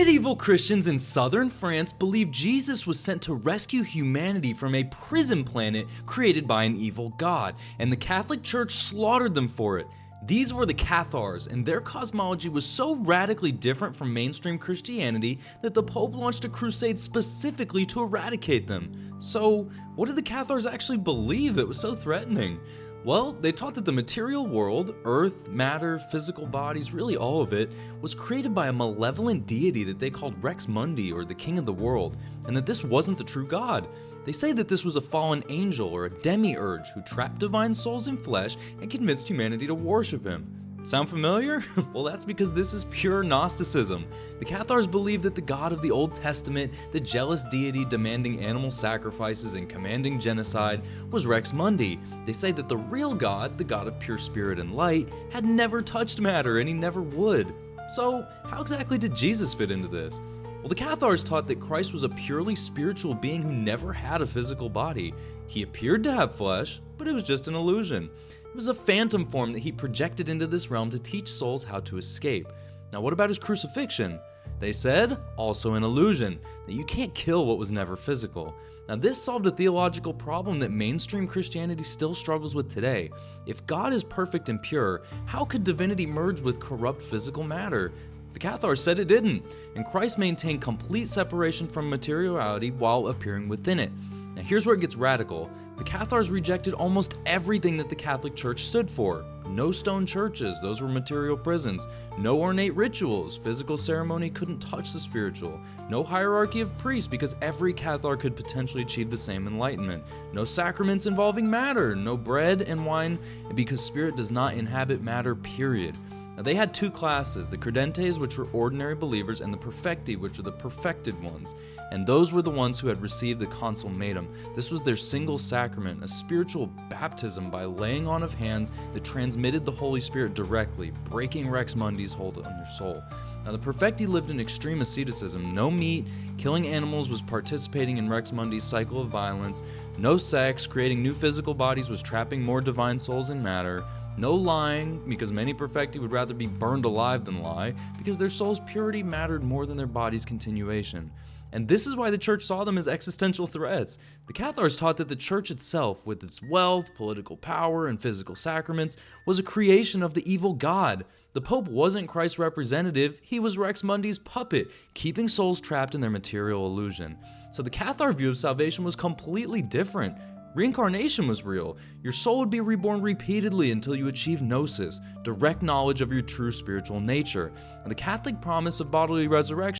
Medieval Christians in southern France believed Jesus was sent to rescue humanity from a prison planet created by an evil god, and the Catholic Church slaughtered them for it. These were the Cathars, and their cosmology was so radically different from mainstream Christianity that the Pope launched a crusade specifically to eradicate them. So, what did the Cathars actually believe that was so threatening? Well, they taught that the material world, earth, matter, physical bodies, really all of it, was created by a malevolent deity that they called Rex Mundi, or the King of the World, and that this wasn't the true God. They say that this was a fallen angel or a demiurge who trapped divine souls in flesh and convinced humanity to worship him. Sound familiar? Well, that's because this is pure Gnosticism. The Cathars believed that the God of the Old Testament, the jealous deity demanding animal sacrifices and commanding genocide, was Rex Mundi. They say that the real God, the God of pure spirit and light, had never touched matter and he never would. So, how exactly did Jesus fit into this? Well, the Cathars taught that Christ was a purely spiritual being who never had a physical body. He appeared to have flesh, but it was just an illusion. It was a phantom form that he projected into this realm to teach souls how to escape. Now, what about his crucifixion? They said, also an illusion, that you can't kill what was never physical. Now, this solved a theological problem that mainstream Christianity still struggles with today. If God is perfect and pure, how could divinity merge with corrupt physical matter? The Cathars said it didn't, and Christ maintained complete separation from materiality while appearing within it. Now here's where it gets radical. The Cathars rejected almost everything that the Catholic Church stood for. No stone churches, those were material prisons. No ornate rituals, physical ceremony couldn't touch the spiritual. No hierarchy of priests because every Cathar could potentially achieve the same enlightenment. No sacraments involving matter, no bread and wine because spirit does not inhabit matter, period. Now, they had two classes, the credentes, which were ordinary believers, and the perfecti, which were the perfected ones. And those were the ones who had received the consummatum. This was their single sacrament, a spiritual baptism by laying on of hands that transmitted the Holy Spirit directly, breaking Rex Mundi's hold on your soul. Now, the perfecti lived in extreme asceticism. No meat, killing animals was participating in Rex Mundi's cycle of violence. No sex, creating new physical bodies was trapping more divine souls in matter. No lying, because many perfecti would rather be burned alive than lie, because their soul's purity mattered more than their body's continuation. And this is why the church saw them as existential threats. The Cathars taught that the church itself, with its wealth, political power, and physical sacraments, was a creation of the evil God. The Pope wasn't Christ's representative, he was Rex Mundi's puppet, keeping souls trapped in their material illusion. So the Cathar view of salvation was completely different. Reincarnation was real. Your soul would be reborn repeatedly until you achieve gnosis, direct knowledge of your true spiritual nature. And the Catholic promise of bodily resurrection